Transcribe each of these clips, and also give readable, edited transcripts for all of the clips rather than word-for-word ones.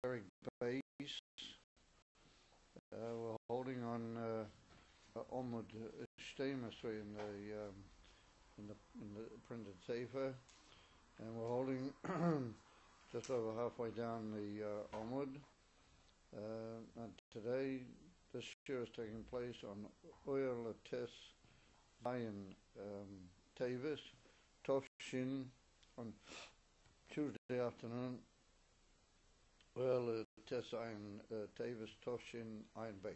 Perek base. We're holding on Omud Shtemas in the printed sefer, and we're holding just over halfway down the Omud. And today, this year is taking place on Oil Tes Zion Tavis Tovshin on Tuesday afternoon. Oil Tes Zion Tavis Tovshin Iron Base.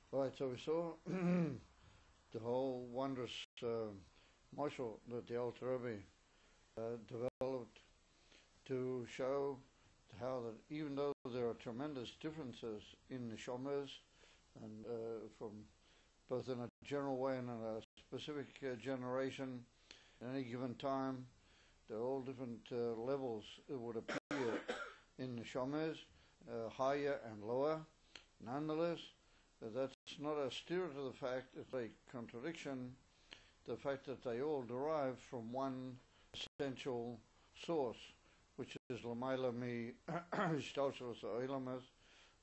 Right, so we saw the whole wondrous marshal that the Alter Rebbe developed to show how that even though there are tremendous differences in the Shomers, and from both in a general way and in a specific generation, at any given time, there are all different levels it would appear in the Shomers, higher and lower. Nonetheless, that's not a steer to the fact, it's a contradiction, the fact that they all derive from one essential source, which is Lamaila mi Shtalshalos Oilamas,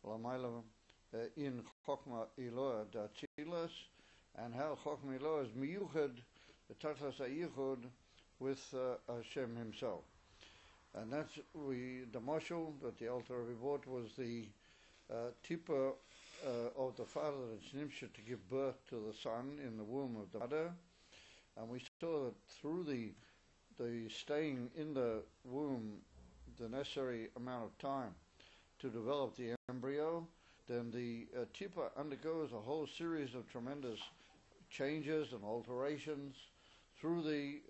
Lamaila in Chokma Eloah Dachilas, and how Chokma Eloah is miyuchad, the Tatlas Ayichud, with Hashem himself. And that's the mashal that the Alter Rebbe brought was the tipper of the father that's nimshah to give birth to the son in the womb of the mother. And we saw that through the staying in the womb the necessary amount of time to develop the embryo, then the tipper undergoes a whole series of tremendous changes and alterations through the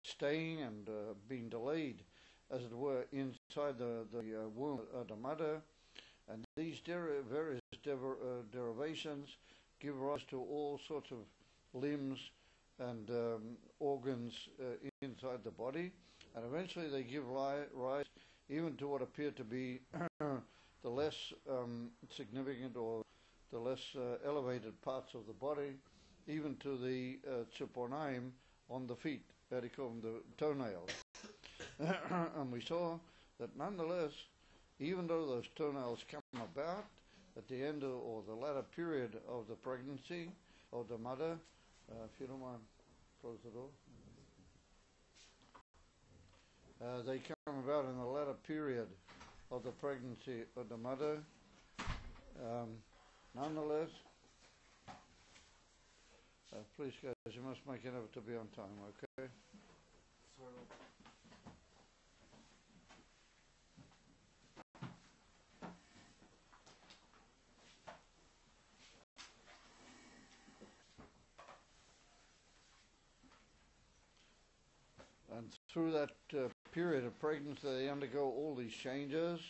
staying and being delayed, as it were, inside the womb of the mother. And these various derivations give rise to all sorts of limbs and organs inside the body, and eventually they give rise even to what appear to be the less significant or the less elevated parts of the body, even to the tziponaim on the feet, that they call them the toenails. And we saw that nonetheless, even though those toenails come about at the end or the latter period of the pregnancy of the mother, if you don't mind, close the door. They come about in the latter period of the pregnancy of the mother. Nonetheless, please guys, you must make an effort to be on time, okay? And through that period of pregnancy, they undergo all these changes.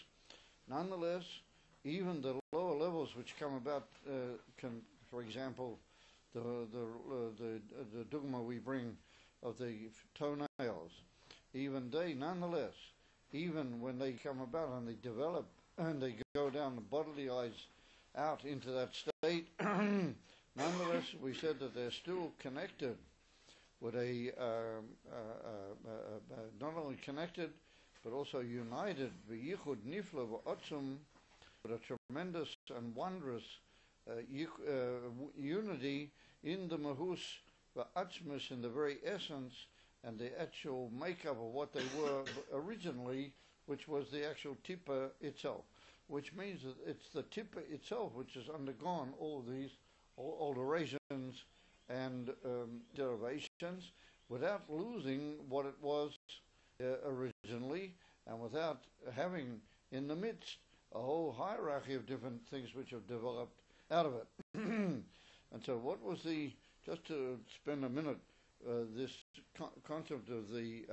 Nonetheless, even the lower levels which come about can, for example, the dogma we bring of the toenails, even they, nonetheless, even when they come about and they develop and they go down the bodily eyes out into that state, nonetheless, we said that they're still connected with not only connected, but also united, v'yichud nifla v'otzum, with a tremendous and wondrous unity in the mahus v'atzmus, in the very essence and the actual makeup of what they were originally, which was the actual tippa itself, which means that it's the tippa itself which has undergone all these alterations and derivations without losing what it was originally, and without having in the midst a whole hierarchy of different things which have developed out of it. And so what was just to spend a minute, this concept of the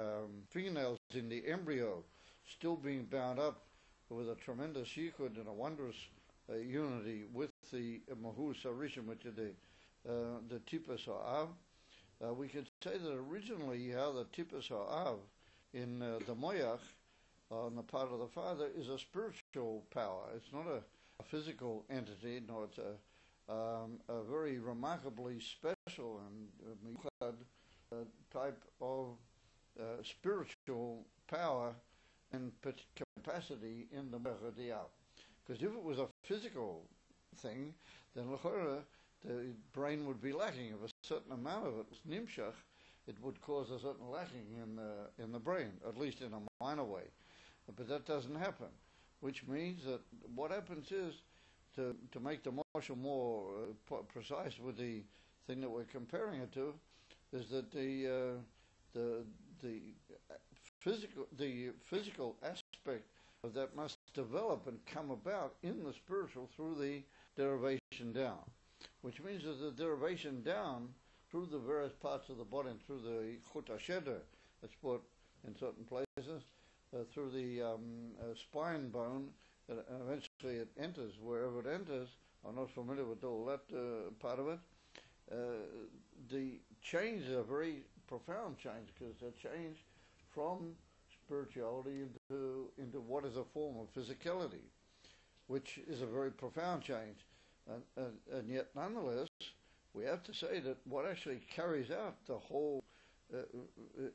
fingernails in the embryo still being bound up with a tremendous yichud and a wondrous unity with the mahus arishim, which are the tippas ha'av. We could say that originally how the tippas ha'av in the moyach, on the part of the father, is a spiritual power. It's not a physical entity, no, it's a very remarkably special and type of spiritual power and capacity in the Mechadiah. Because if it was a physical thing, then the brain would be lacking. If a certain amount of it was nimshach, it would cause a certain lacking in the brain, at least in a minor way. But that doesn't happen, which means that what happens is, to make the marshal more precise with the thing that we're comparing it to, is that the physical aspect of that must develop and come about in the spiritual through the derivation down, which means that the derivation down through the various parts of the body and through the chut hasheder that's put in certain places, through the spine bone, and eventually it enters wherever it enters. I'm not familiar with all that part of it. The change is a very profound change, because it's a change from spirituality into what is a form of physicality, which is a very profound change. And yet, nonetheless, we have to say that what actually carries out the whole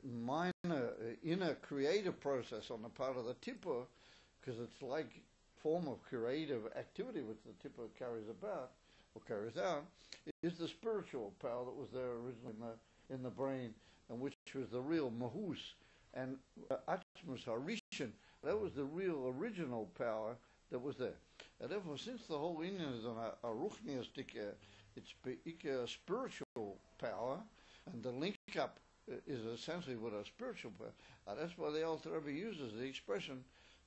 minor inner creative process on the part of the tipper, because it's like form of creative activity which the tipper carries about or carries out, is the spiritual power that was there originally in the brain, and which was the real mahus and atmos harishan. That was the real original power that was there. And therefore, since the whole Indian is a ruchniistic, it's a spiritual power, and the link up is essentially with a spiritual power. That's why the Alter Rebbe uses the expression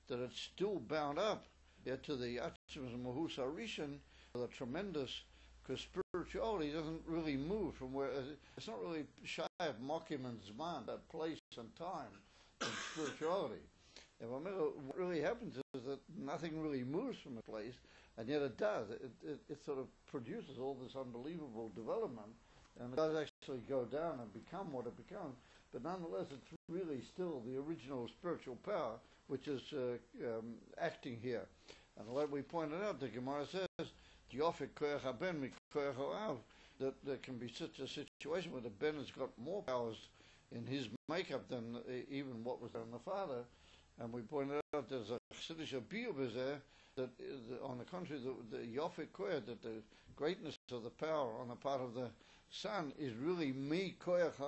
that it's still bound up to the atmos mahus harishan, the tremendous, because spirituality doesn't really move from where it's not really shy of mokim and zman, that place and time in spirituality. And what really happens is that nothing really moves from a place, and yet it does. It sort of produces all this unbelievable development, and it does actually go down and become what it becomes. But nonetheless, it's really still the original spiritual power which is acting here. And like we pointed out, the Gemara says, that there can be such a situation where the Ben has got more powers in his makeup than even what was in the father. And we pointed out there's a Chassidish Biyuv is there, that on the contrary, the Yofik Koyach, that the greatness of the power on the part of the son is really mi Koyach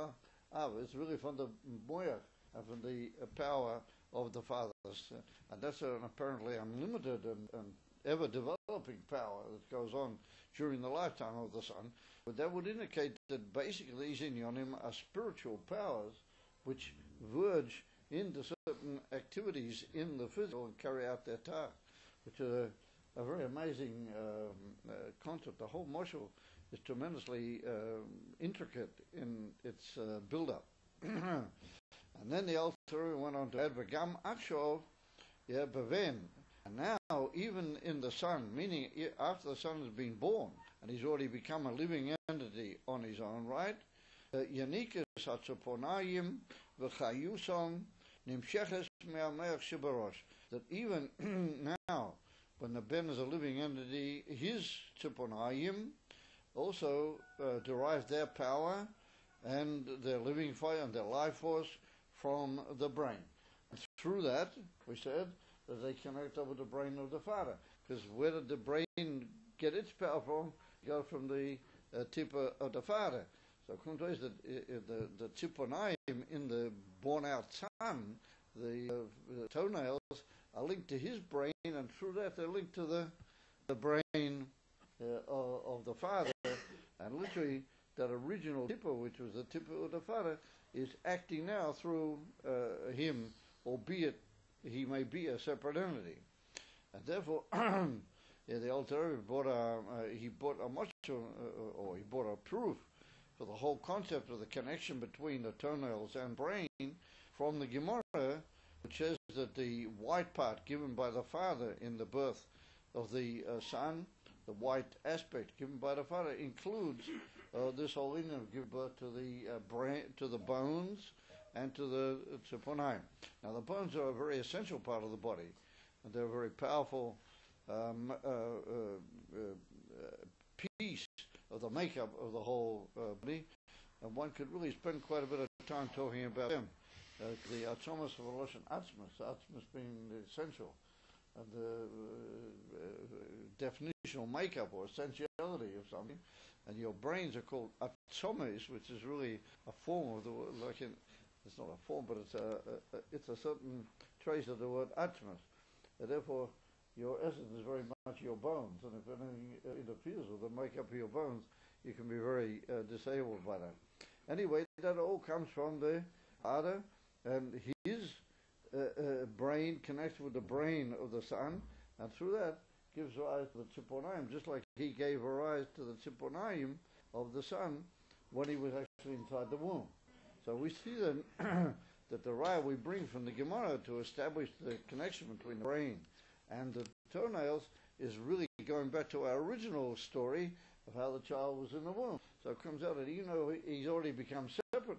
Av. It's really from the Moyach and from the power of the fathers. And that's an apparently unlimited and ever developing power that goes on during the lifetime of the son. But that would indicate that basically these inyonim are spiritual powers which verge into certain activities in the physical and carry out their task, which is a very amazing concept. The whole moshel is tremendously intricate in its build-up. And then the Alter Rebbe went on to add, "V'gam achshov, beven." And now, even in the son, meaning after the son has been born and he's already become a living entity on his own right, Yanikas hatzoponayim v'chayuson nimsheches me'ameach shebarosh. That even now, when the Ben is a living entity, his tzoponayim also derive their power and their living fire and their life force from the brain. And through that, we said, that they connect up with the brain of the father. Because where did the brain get its power from? It got from the tip of the father. So according to the tziponayim in the born-out son, the toenails are linked to his brain, and through that they're linked to the brain of the father. And literally, that original tipper, which was the tipper of the father, is acting now through him, albeit he may be a separate entity. And therefore, the Alter Rebbe brought a proof for the whole concept of the connection between the toenails and brain from the Gemara, which says that the white part given by the father in the birth of the son, the white aspect given by the father, includes this whole Indian of giving birth to the brain, to the bones, and to the tzoponayim. Now, the bones are a very essential part of the body, and they're a very powerful piece of the makeup of the whole body, and one could really spend quite a bit of time talking about them. The Atzomas of Loshen Atzmas being the essential, and the definitional makeup or essentiality of something, and your brains are called Atzomas, which is really a form of the word, it's not a form, but it's a certain trace of the word Atzmas, and therefore your essence is very much your bones, and if anything interferes with the makeup of your bones, you can be very disabled by that. Anyway, that all comes from the Father, and his brain connects with the brain of the Son, and through that gives rise to the Tziponaim, just like he gave rise to the Tziponaim of the Son when he was actually inside the womb. So we see then that the raya we bring from the Gemara to establish the connection between the brain and the toenails is really going back to our original story of how the child was in the womb. So it comes out that even though he's already become separate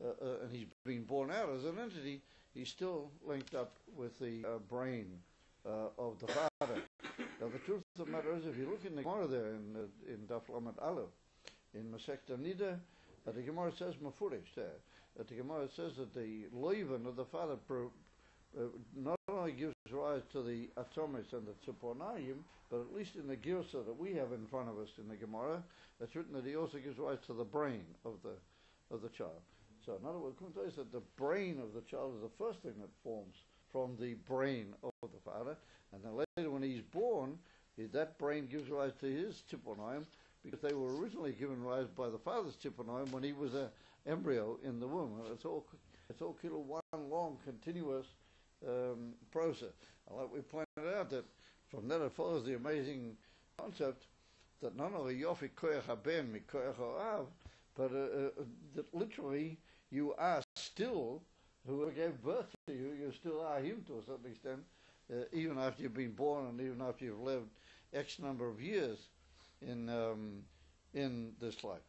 and he's been born out as an entity, he's still linked up with the brain of the father. Now the truth of the matter is, if you look in the Gemara there in Daf Lamed Aleph, in Masechta Nida, the Gemara says Mefurish there, that the Gemara says that the loiven of the father not only gives rise to the atomis and the tziponayim, but at least in the girsa that we have in front of us in the Gemara, it's written that he also gives rise to the brain of the child. So in other words, Kunta is that the brain of the child is the first thing that forms from the brain of the father, and then later when he's born, that brain gives rise to his tziponayim, because they were originally given rise by the father's tziponayim when he was an embryo in the womb. It's all one long continuous process. Like we pointed out, that from that it follows the amazing concept that not only yofi koyach haben mi koyach ha'av, but that literally you are still, whoever gave birth to you, you still are him to a certain extent, even after you've been born and even after you've lived X number of years in this life.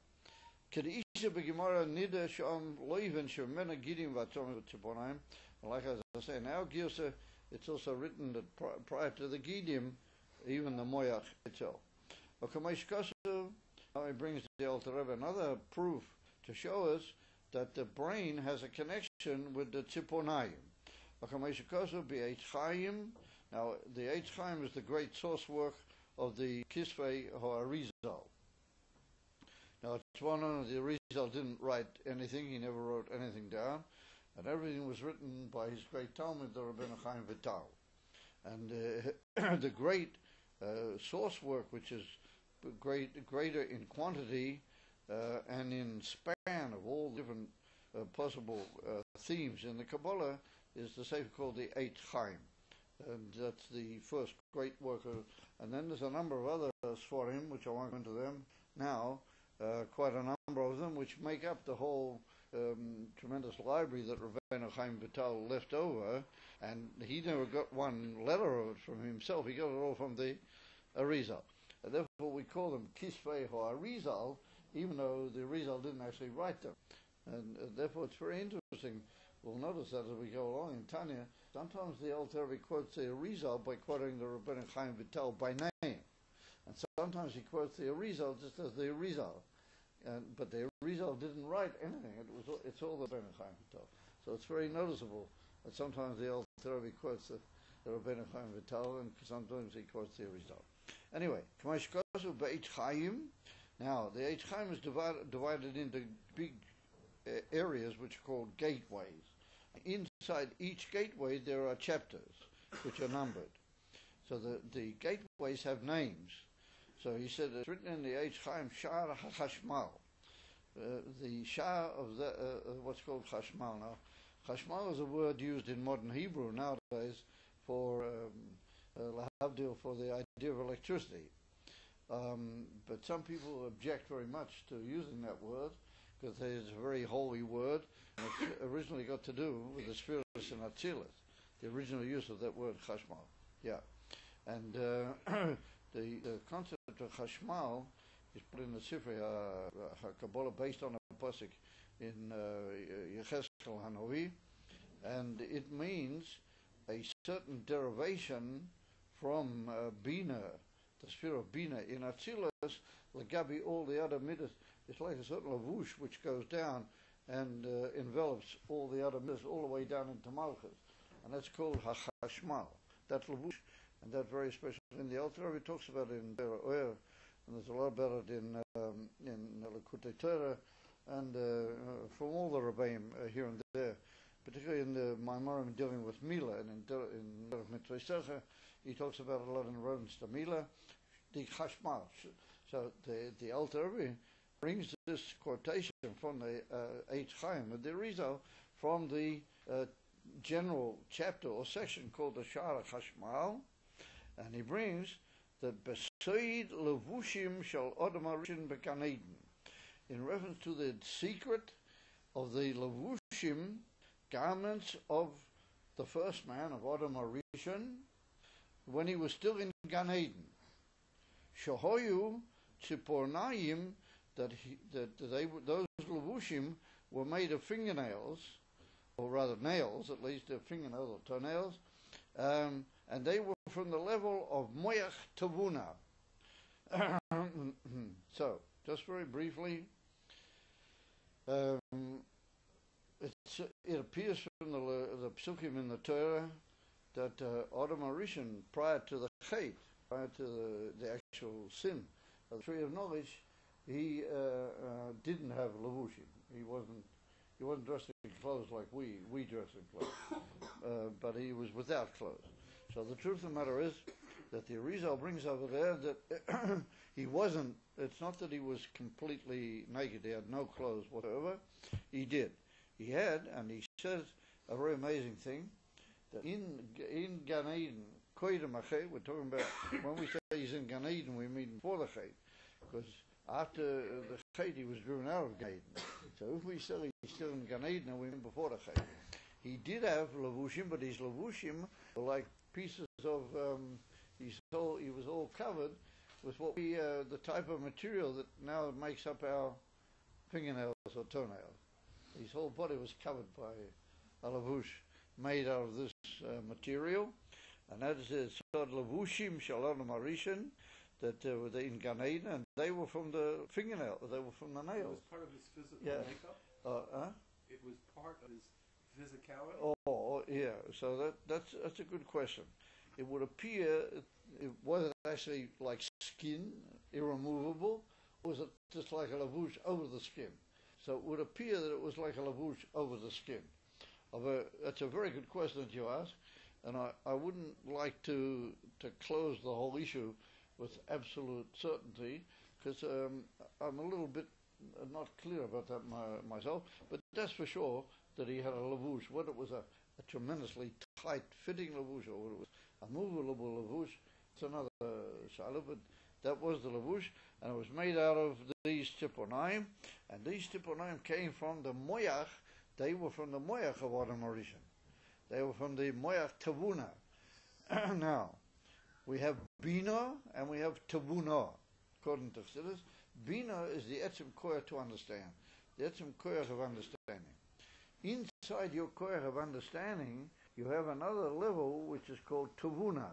Like as I say, now Girsa, it's also written that prior to the Gidim, even the Moyach itself. Now he brings the Alter Rebbe another proof to show us that the brain has a connection with the Tziponayim. Now the Eitz Chaim is the great source work of the Kisvei Ha'arizal. Now it's well known that the Arizal didn't write anything, he never wrote anything down, and everything was written by his great Talmud, the Rabbeinu Chaim Vital. And the great source work, which is greater in quantity and in span of all different possible themes in the Kabbalah, is the sefer called the Eitz Chaim. And that's the first great work. And then there's a number of other Sforim, which I won't go into them now, quite a number of them, which make up the whole tremendous library that Rabbeinu Chaim Vital left over, and he never got one letter of it from himself, he got it all from the Arizal. And therefore we call them Kisvei Ha'arizal, even though the Arizal didn't actually write them. And therefore it's very interesting. We'll notice that as we go along in Tanya, sometimes the Alter Rebbe quotes the Arizal by quoting the Rabbeinu Chaim Vital by name. And sometimes he quotes the Arizal just as the Arizal. But the Arizal didn't write anything. It's all the Rabbeinu Chaim Vital. So it's very noticeable that sometimes the Alter Rebbe quotes the Rabbeinu Chaim Vital, and sometimes he quotes the Arizal. Anyway, now the Eitz Chaim is divided into big areas which are called gateways. Inside each gateway there are chapters which are numbered. So the gateways have names. So he said it's written in the Eitz Chaim Shar HaChashmal. The Shar of what's called Chashmal. Now, Chashmal is a word used in modern Hebrew nowadays for lahavdil, for the idea of electricity. But some people object very much to using that word because it's a very holy word. And it originally got to do with the Spheris and Atzilus, the original use of that word Chashmal. Yeah. And the concept of Chashmal is put in the Sifrei HaKabbalah based on a pasuk in Yechezkel Hanavi, and it means a certain derivation from Bina, the sphere of Bina in Atzilus, Lagabi, all the other midas. It's like a certain lavush which goes down and envelops all the other mitzvahs all the way down into Malchus. And that's called Hachashmal. That's Levush. And that's very special. In the Alter Rebbe talks about it in Bera Oyer, and there's a lot about it in Likutei Torah, and from all the Rebbeim here and there, particularly in the Maimarim dealing with Mila, and in Mitzvah Secha, he talks about it a lot in reference to Mila, the Chashmal. So the Alter Rebbe brings this quotation from the Eitz Chaim, and the Rizal, from the general chapter or section called the Shara Chashmal, and he brings that Besoid Levushim Shal Odom Arishin Began Eden, in reference to the secret of the Levushim, garments of the first man of Odom Arishin, when he was still in Gan Eden. Shahoyu Tzipornayim, that those Levushim were made of fingernails, or rather nails, at least their fingernails or toenails, and they were from the level of Moyach Tavuna. So, just very briefly, it appears from the Psukim in the Torah that Adam Arishan, prior to the Chet, prior to the actual sin of the tree of knowledge, he didn't have Levushim. He wasn't dressed in clothes like we dress in clothes, but he was without clothes. So the truth of the matter is that the Arizal brings over there that he wasn't, it's not that he was completely naked, he had no clothes whatsoever. He did. He had, and he says a very amazing thing, that in Gan Eden, Koydem HaChet, we're talking about, when we say he's in Gan Eden, we mean before the Chet, because after the Chet he was driven out of Gan Eden. So if we say he's still in Gan Eden, we mean before the Chet. He did have Levushim, but his Levushim were like pieces of, he was all covered with what we, the type of material that now makes up our fingernails or toenails. His whole body was covered by a Levush made out of this material, and that is the Sod Levushim Shalom Arishan, that were in Gan Eden, and they were from the fingernail, they were from the nails. It was part of his physical makeup? It was part of his physicality? Oh, yeah, so that's a good question. It would appear, was it actually like skin, irremovable, or was it just like a Levush over the skin? So it would appear that it was like a Levush over the skin. That's a very good question that you ask, and I wouldn't like to close the whole issue with absolute certainty, because I'm a little bit not clear about that myself, but that's for sure that he had a Levush. Whether it was a tremendously tight-fitting Levush or whether it was a movable Levush, it's another shaila, but that was the Levush, and it was made out of these Tzipornayim, and these Tzipornayim came from the Moyach. They were from the Moyach of Adam Arishan. They were from the Moyach Tavuna. Now, we have Bina and we have Tavuna, according to Chassidus. Bina is the etzem koyach to understand, the etzem koyach of understanding. Inside your koyach of understanding, you have another level which is called Tavuna.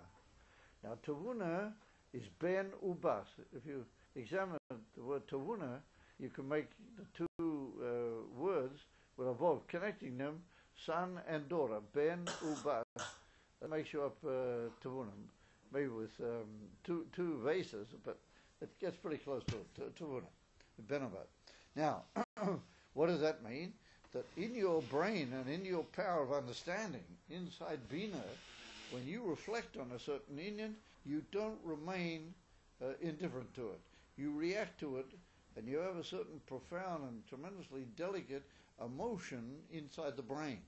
Now, Tavuna is Ben Ubas. If you examine the word Tavuna, you can make the two words with a vav connecting them, son and daughter, Ben Ubas. That makes you up Tavuna, maybe with two vases, but it gets pretty close to Tavuna, Ben Ubas. Now, what does that mean? That in your brain and in your power of understanding, inside Bina, when you reflect on a certain Indian, you don't remain indifferent to it. You react to it, and you have a certain profound and tremendously delicate emotion inside the brain.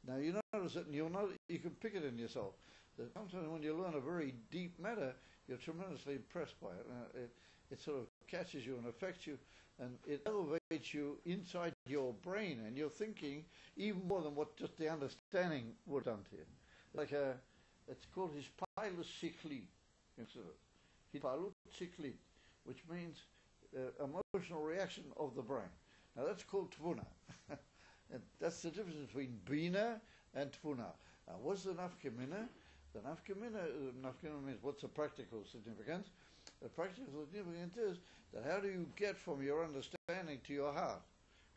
Now you notice it, and you can pick it in yourself. That sometimes when you learn a very deep matter, you're tremendously impressed by it. It sort of catches you and affects you, and it elevates you inside your brain and your thinking even more than what just the understanding would have done to you. Like it's called hispilus sikli, hispilus sikli, which means emotional reaction of the brain. Now that's called tvuna. And that's the difference between bina and tvuna. Now what's the nafkamina? The nafkamina means what's the practical significance? The practical significance is that how do you get from your understanding to your heart?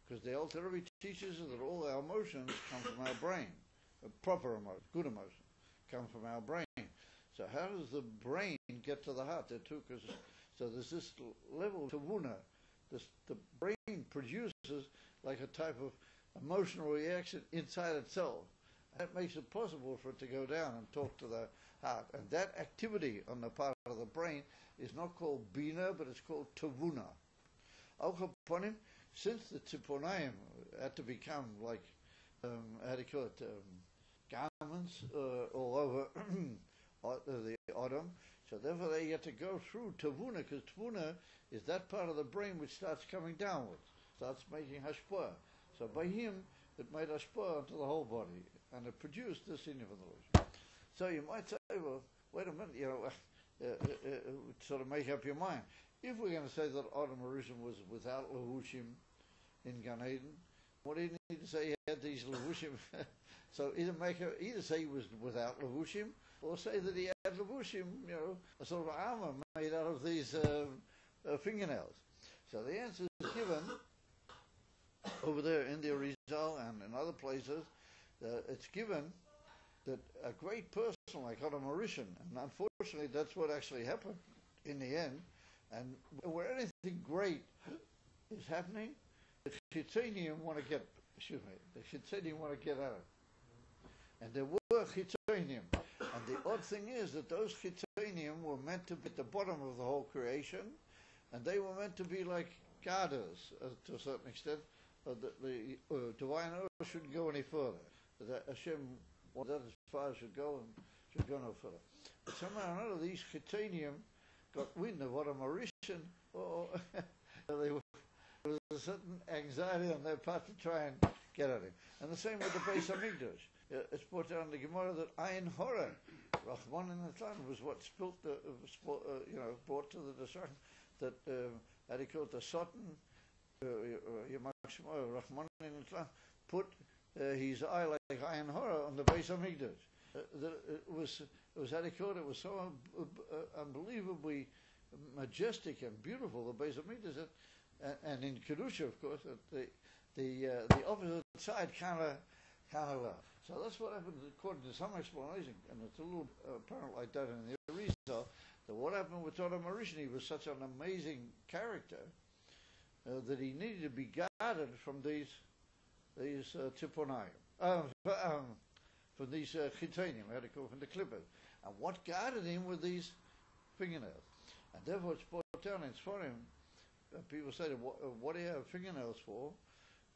Because the Alter Rebbe teaches us that all our emotions come from our brain. Proper emotions, good emotions, come from our brain. So how does the brain get to the heart? So there's this level of tavuna. The brain produces like a type of emotional reaction inside itself. That makes it possible for it to go down and talk to the heart. And that activity on the part of the brain is not called bina, but it's called tavuna. Al Kaponim, since the tziponayim had to become like, how do you call it, garments all over the Adam, so therefore they had to go through tavuna, because tavuna is that part of the brain which starts coming downwards, starts making hashpah. So by him, it made hashpah onto the whole body, and it produced this inyavanolution. So you might say, well, wait a minute, sort of make up your mind. If we're going to say that Adam Arushim was without levushim in Gan Eden, what do you need to say he had these levushim? So either say he was without levushim, or say that he had levushim, a sort of armor made out of these fingernails. So the answer is given over there in the Arizal and in other places. It's given that a great person like Adam Arishan, and unfortunately that's what actually happened in the end, and where anything great is happening, the Chitzonium want to get at it. And there were Chitzonium. And the odd thing is that those Chitzonium were meant to be at the bottom of the whole creation, and they were meant to be like guarders to a certain extent. The divine earth shouldn't go any further. That Hashem wanted that as far as should go and should go no further. But somehow or another, these Chitzonium got wind of what a Mauritian, there was a certain anxiety on their part to try and get at him. And the same with the Beis Hamikdash. It's brought down in the Gemara that Ayin Hora, Rahman in the Tlan, was what brought to the destruction, that, how do you call it, the Satan, Rahman in the Tlan, put his eye like Ayin Hora on the Beis Hamikdash. It was how do you call it? It was so unbelievably majestic and beautiful, the Beis Hamikdash, and in Kedusha, of course, the opposite side kind of left. So that's what happened, according to some explanation, and it's a little apparent like that in the Arizal, that what happened with Adam Arishan, he was such an amazing character that he needed to be guarded from these tziponayim, from these chitonium, how do you call it, from the clippers. And what guarded him were these fingernails. And therefore it's brought down in Sforim, people say, what do you have fingernails for?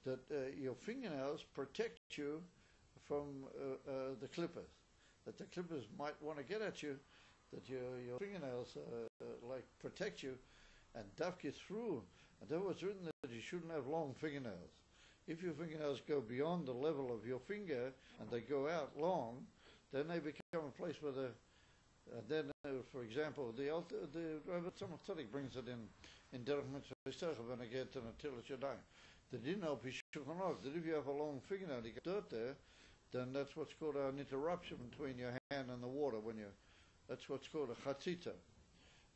That your fingernails protect you from the clippers. That the clippers might want to get at you, that your fingernails protect you and duck you through. And therefore it's written that you shouldn't have long fingernails. If your fingernails go beyond the level of your finger and they go out long, then they become a place where for example, the Rabbi Tzemach Tzaddik brings it in Derech Mitzvah when I get to Natilas Yadayim. They didn't know that if you have a long fingernail, you get dirt there, then that's what's called an interruption between your hand and the water. That's what's called a chatzita.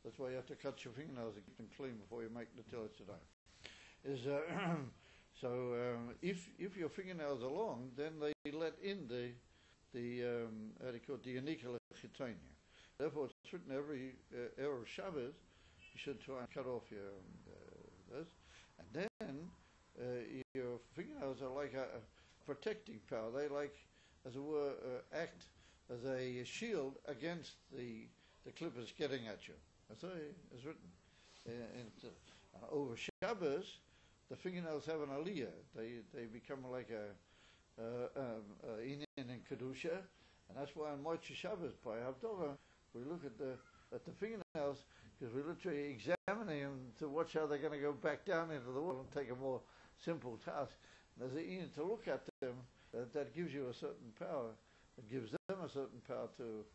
That's why you have to cut your fingernails and keep them clean before you make Natilas Yadayim. If your fingernails are long, then they let in the how do you call it, the unique chitonia. Therefore, it's written every Erev Shabbos, you should try and cut off your this, and then your fingernails are like a protecting power. They as it were, act as a shield against the clippers getting at you. That's what it's written. Over Shabbos, the fingernails have an aliyah. They become like a inyan in Kedusha, and that's why on Motzei Shabbos by Havdalah we look at the fingernails, because we're literally examining them to watch how they're going to go back down into the water and take a more simple task. And as a inyan to look at them, that gives you a certain power. It gives them a certain power to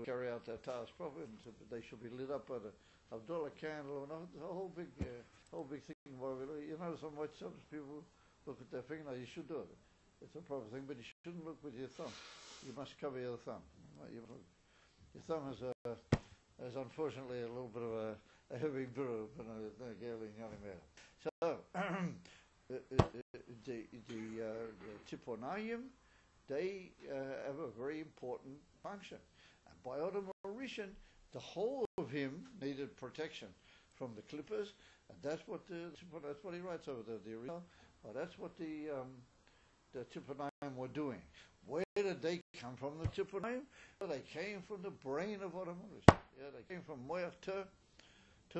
carry out their task properly. They should be lit up by the Havdalah candle, and a whole big thing. So much Shabbos people look at their fingernails. You should do it. It's a proper thing, but you shouldn't look with your thumb. You must cover your thumb. Your thumb is unfortunately a little bit of a heavy brew, but no, so the Tiponayim, they have a very important function. And by Adam Rishon, the whole of him needed protection from the clippers, and that's what he writes over there. The original, that's what the Tiponayim were doing. Where did they come from, the Tiponayim? Well, they came from the brain of Adam Rishon. Yeah, they came from Moach to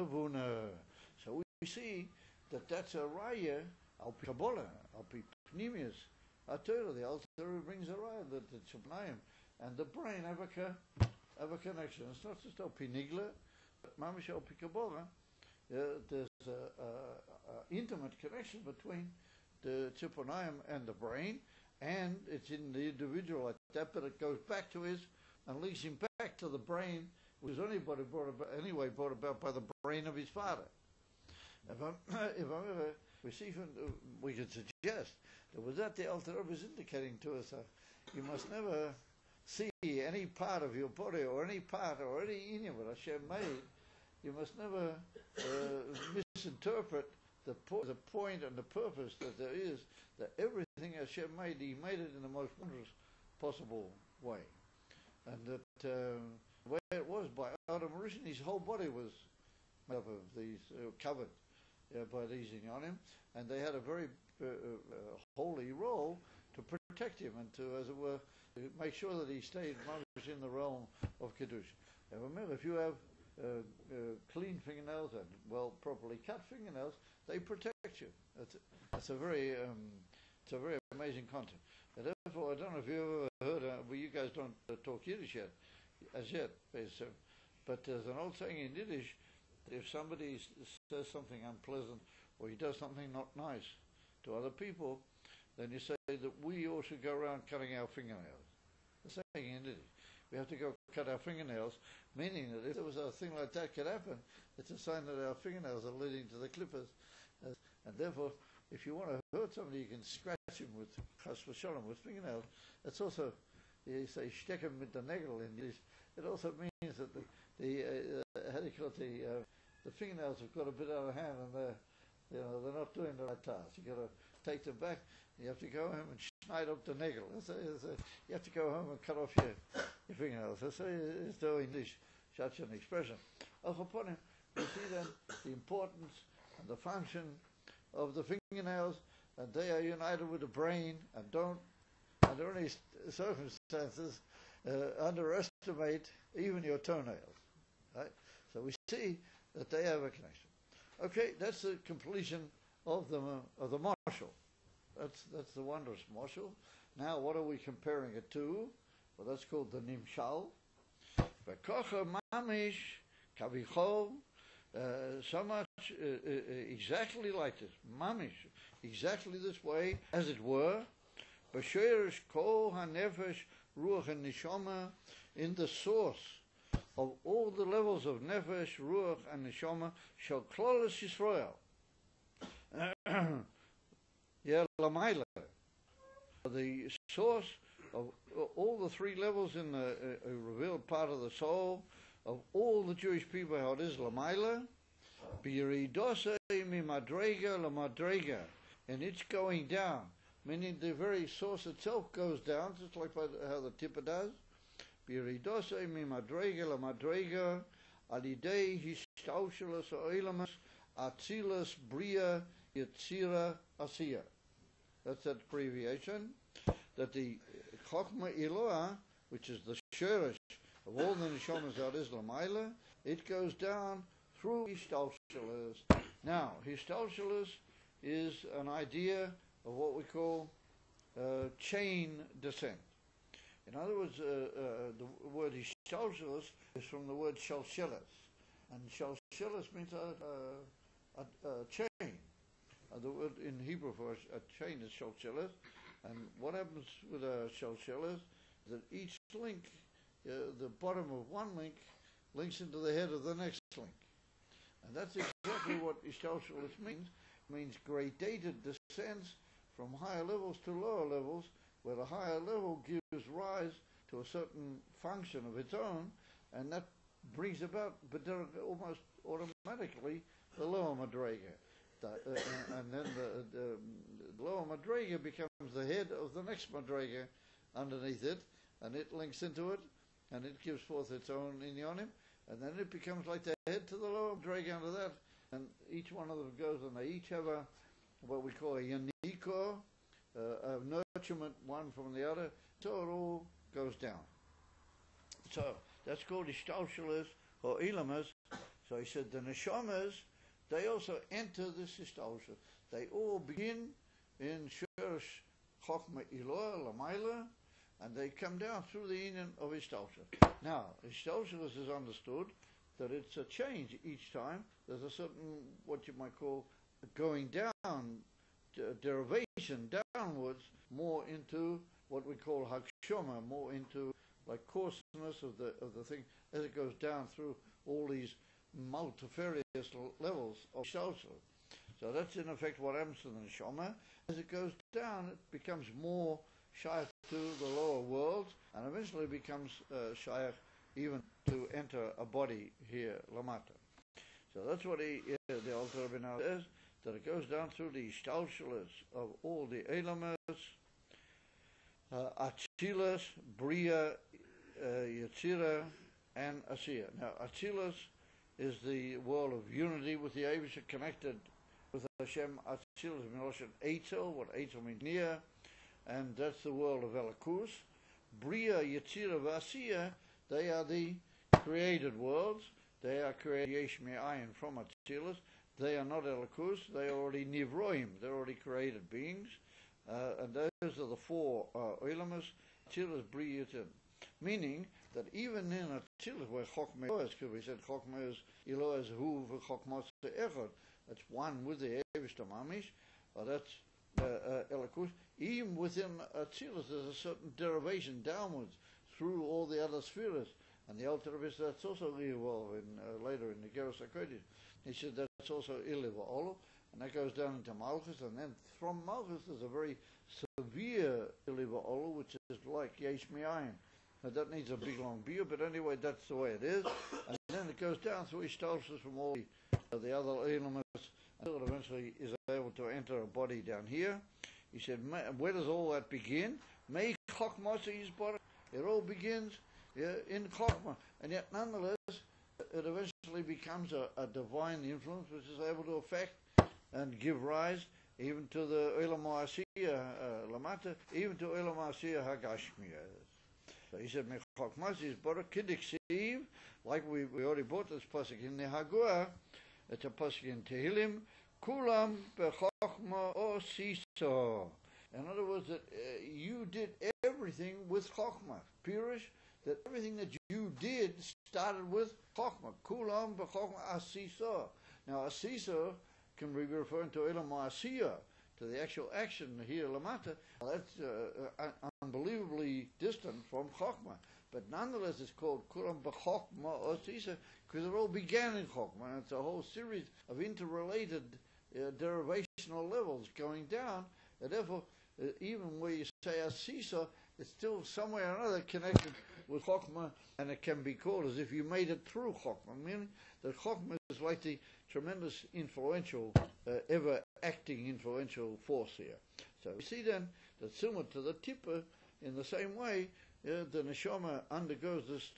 Vuna. So we see that that's a raya al pi Kabbalah, al pi Pnimius. The Alter brings a raya that the Tiponayim and the brain have a connection. It's not just al pi Nigla, but mamish al pi Kabbalah. There's a intimate connection between the Tiponayim and the brain, and it's in the individual like that, but it goes back to and links him back to the brain, which was only brought about by the brain of his father. We could suggest that with that the Alter Rebbe is indicating to us you must never see any part of your body or any part or any inyan that Hashem made. You must never misinterpret the point and the purpose that there is, that everything Hashem made, He made it in the most wondrous possible way. And that the way it was by Adam Rishon, his whole body was made up of these, covered by these inyanim, and they had a very holy role to protect him and to, as it were, make sure that he stayed in the realm of Kedusha. And remember, if you have clean fingernails and well properly cut fingernails, they protect you. That's a very amazing concept. And therefore, I don't know if you ever heard. Well, you guys don't talk Yiddish as yet. But there's an old saying in Yiddish: if somebody says something unpleasant or he does something not nice to other people, then you say that we all should go around cutting our fingernails. The saying in Yiddish. We have to go cut our fingernails, meaning that if there was a thing like that could happen, it's a sign that our fingernails are leading to the clippers. And therefore, if you want to hurt somebody, you can scratch him with chas v'sholom, with fingernails. It's also, you say, steck him with the nagel in Yiddish. It also means that the fingernails have got a bit out of hand and they're not doing the right task. You got to take them back. You have to go home and schneid up the nagel. You have to go home and cut off your fingernails. That's the English such an expression. Upon him, we see then the importance and the function of the fingernails, and they are united with the brain, and don't, under any circumstances, underestimate even your toenails. Right? So we see that they have a connection. Okay, that's the completion of the marshal. That's the wondrous marshal. Now, what are we comparing it to? Well, that's called the nimshal. V'kocha mamish kavichol. So much exactly like this, mamish, exactly this way, as it were. B'sherish kol hanefesh ruach and neshama, in the source of all the levels of nefesh, ruach, and neshama, shall klolos Yisrael. Lamaila, the source of all the three levels in the revealed part of the soul of all the Jewish people, how it is Lamaila, Biridose mi madrega la madrega, and it's going down, meaning the very source itself goes down, just like how the tipper does. Biridose mi madrega la madrega, alidei hishtaushelas oilamas, atzilas bria yitzira asiya. That's that abbreviation. That the Chokma Eloah, which is the Sherish of all the Neshamas out is Lamaila, it goes down through Hishtalshalas. Now, Hishtalshalas is an idea of what we call chain descent. In other words, the word Hishtalshalas is from the word Shalshelas. And Shalshelas means a chain. The word in Hebrew for a chain is shalshelas, and what happens with a shalshelas is that each link, the bottom of one link, links into the head of the next link, and that's exactly what shalshelas means. It means gradated descents from higher levels to lower levels, where the higher level gives rise to a certain function of its own, and that brings about almost automatically the lower madrega. And then the lower Madrega becomes the head of the next Madrega underneath it, and it links into it, and it gives forth its own inyanim, and then it becomes like the head to the lower Madrega under that, and each one of them goes, and they each have what we call a yaniko, a nurturement one from the other, so it all goes down. So that's called ishtalshalas or ilamas. So he said the neshamas, they also enter this ishtalshal. They all begin in shirish chokma iloah lamaila, and they come down through the union of ishtalshal. Now, ishtalshalas is understood that it's a change each time. There's a certain, what you might call, going down, derivation downwards, more into what we call hakshoma, more into like coarseness of the thing as it goes down through all these multifarious levels of shalshal. So that's in effect what happens to the neshama. As it goes down, it becomes more shaykh to the lower worlds, and eventually becomes shaykh even to enter a body here, lamata. So that's what the Alter Rebbe now says, that it goes down through the ishtalshalas of all the elamas, Achilas, Bria, Yetzira, and Asiya. Now, Achilas is the world of unity with the Eivisha, connected with Hashem. Achilas Miloshan Eitzel, what Eitzel means near, and that's the world of Elikus. Bria, Yetzira, Asiya, they are the created worlds. They are created Yesh Me'ayin from Achilas. They are not Elikus, they are already Nivroim, they're already created beings. And those are the four Olamas, Achilas, Bria, Yetzira. Meaning that even in Achilas, where Chokmah is, because we said Chokmah is Ilo is Hu v'Chokmah Echad, that's one with the Eivish Mamish, that's Elikus. Even within Achilas, there's a certain derivation downwards through all the other spheres. And the Alter Rebbe said that's also evolved later in the Geras HaKodesh. He said that's also Iliva Olo, and that goes down into Malchus, and then from Malchus there's a very severe Iliva Olo, which is like Yesh Mi'ayin. Now that needs a big long beer, but anyway, that's the way it is. And then it goes down through Ishtalshus from all the other elements, until it eventually is able to enter a body down here. He said, where does all that begin? May Chokmah is body. It all begins in Chokmah, and yet nonetheless, it eventually becomes a divine influence which is able to affect and give rise even to the Olam Ha'asiyah Lamata, even to Olam Ha'asiyah Hagashmiya. So he said, Mechokmas is Barak Kiddiksiv, like we already brought this pasuk in the Hagua, it's a pasuk in Tehillim, Kulam Bechokma Osiso. In other words, that you did everything with Chokmah. Pirush, that everything that you did started with Chokmah. Kulam b'Chokmah Asisa. Now, Asisa can be referring to Elam Asiyah, to the actual action here, Lamata. That's unbelievably distant from Chokmah. But nonetheless, it's called Kulam b'Chokmah Asisa, because it all began in Chokmah. And it's a whole series of interrelated derivational levels going down. And therefore, even where you say Asisa, it's still somewhere or another connected with Chokmah, and it can be called as if you made it through Chokmah, meaning that Chokmah is like the tremendous influential, ever-acting influential force here. So we see then that similar to the Tippa, in the same way, the Neshama undergoes this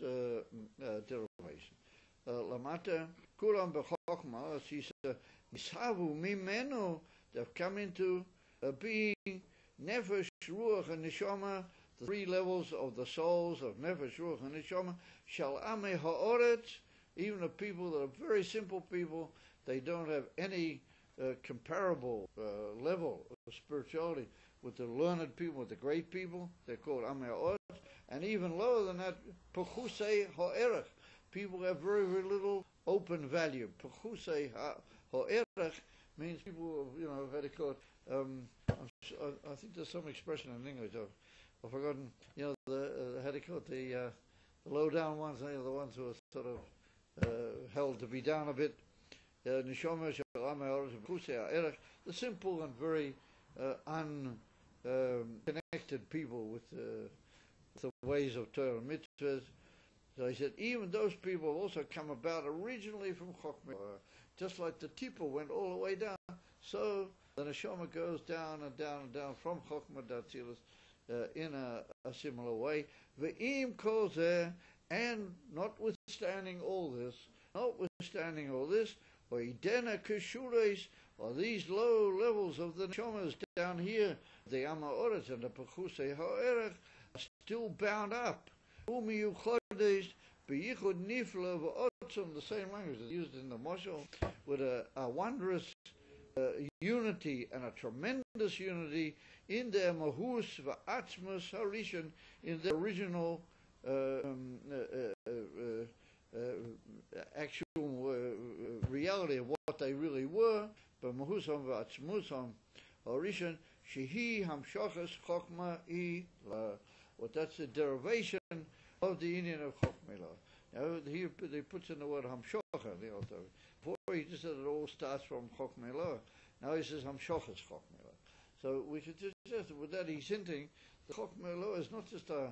derivation. Lamata, Kulam b'Chokmah, Asisa, Misavu Mimenu, they've come into being Nefesh, Ruach, and Neshama, the three levels of the souls of Nefesh, Ruach, and Neshama, Shal Ame Ha'oretz, even the people that are very simple people, they don't have any comparable level of spirituality with the learned people, with the great people. They're called Ame Ha'oretz, and even lower than that, Pechusei Ha'erech. People have very, very little open value. Pechusei Ha'erech means people, how to call it, I think there's some expression in English, I've forgotten, how to call it, the low down ones, the ones who are sort of held to be down a bit. The simple and very unconnected people with the ways of Torah and mitzvahs. So he said, even those people also come about originally from Chokmah. Just like the Tippa went all the way down, So the neshama goes down and down and down from Chokhmah Datzilus in a similar way. Ve'im kol zeh, and notwithstanding all this, Oidena Keshures, or these low levels of the neshamas down here, the Amaoret and the Pechusei Ha'erech, are still bound up. Umiyuchodes, Beyichud Nifla V'otzum, the same language that's used in the Moshel, with a wondrous unity and a tremendous unity in their Mahus V'atzmus Harishon, in their original actual reality of what they really were, but Mahusam V'atzmusam Harishon, Shehi Hamshachas Chokma I La. Well, that's the derivation of the Indian of Chokmela. Now, he puts in the word Hamshocha, the author. Before he just said it all starts from Chokmela. Now he says Hamshochas Chokmela. So we could just with that he's hinting the Chokmela is not just a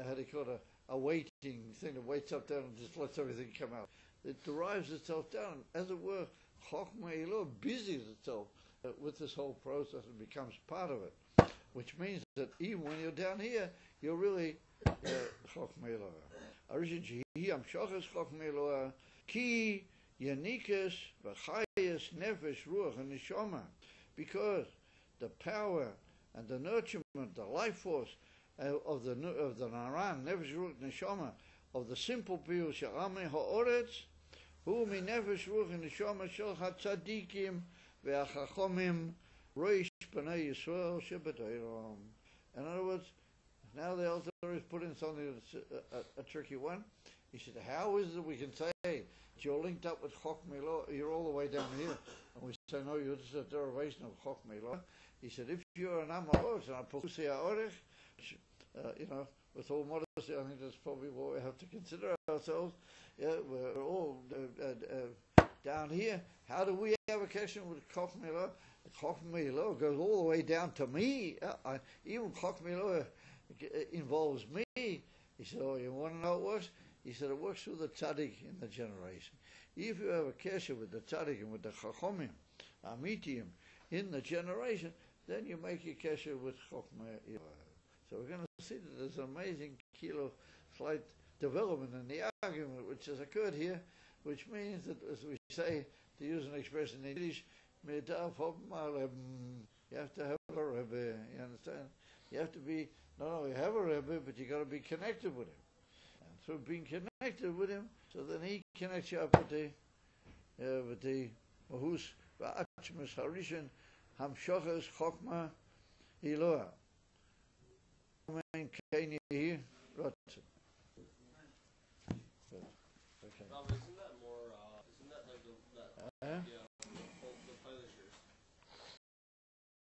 how do you call it, a waiting thing that waits up there and just lets everything come out. It derives itself down, as it were. Chokmela busies itself with this whole process and becomes part of it, which means that even when you're down here, you're really Chokmela. Arishin shehi hamshachas Chokmela ki yanikes v'chayes nefesh ruach and neshama, because the power and the nurturement, the life force of the naran nefesh ruach neshama, of the simple people she'amei ha'oretz, hu mi nefesh ruach neshama shel hatzadikim ve'achachomim roish b'nei Yisrael shebetayram. In other words, now the elder is putting something that's a tricky one. He said, how is it we can say that you're linked up with Chokmela, you're all the way down here, and we say, no, you're just a derivation of Chokmela. He said, if you're an Amaros and a Pechusei Ha'orech, with all modesty, I think that's probably what we have to consider ourselves. Yeah, we're all down here. How do we have a connection with Chokmela? Chokmela goes all the way down to me. Even Chokmela involves me. He said, oh, you want to know how it works? He said, it works through the tzaddik in the generation. If you have a kesher with the tzaddik and with the chachomim, amitiim, in the generation, then you make your kesher with chokmah. So we're going to see that there's an amazing slight development in the argument which has occurred here, which means that, as we say, to use an expression in Yiddish, you have to have a Rebbe, you understand? You have to be, not only have a Rebbe, but you got to be connected with him. And through being connected with him, so then he connects you up with the Mahus, V'achmas Harishon, Hamshochas Chokmah Iloah. Can you hear? Right. Okay. Isn't that more, isn't that like that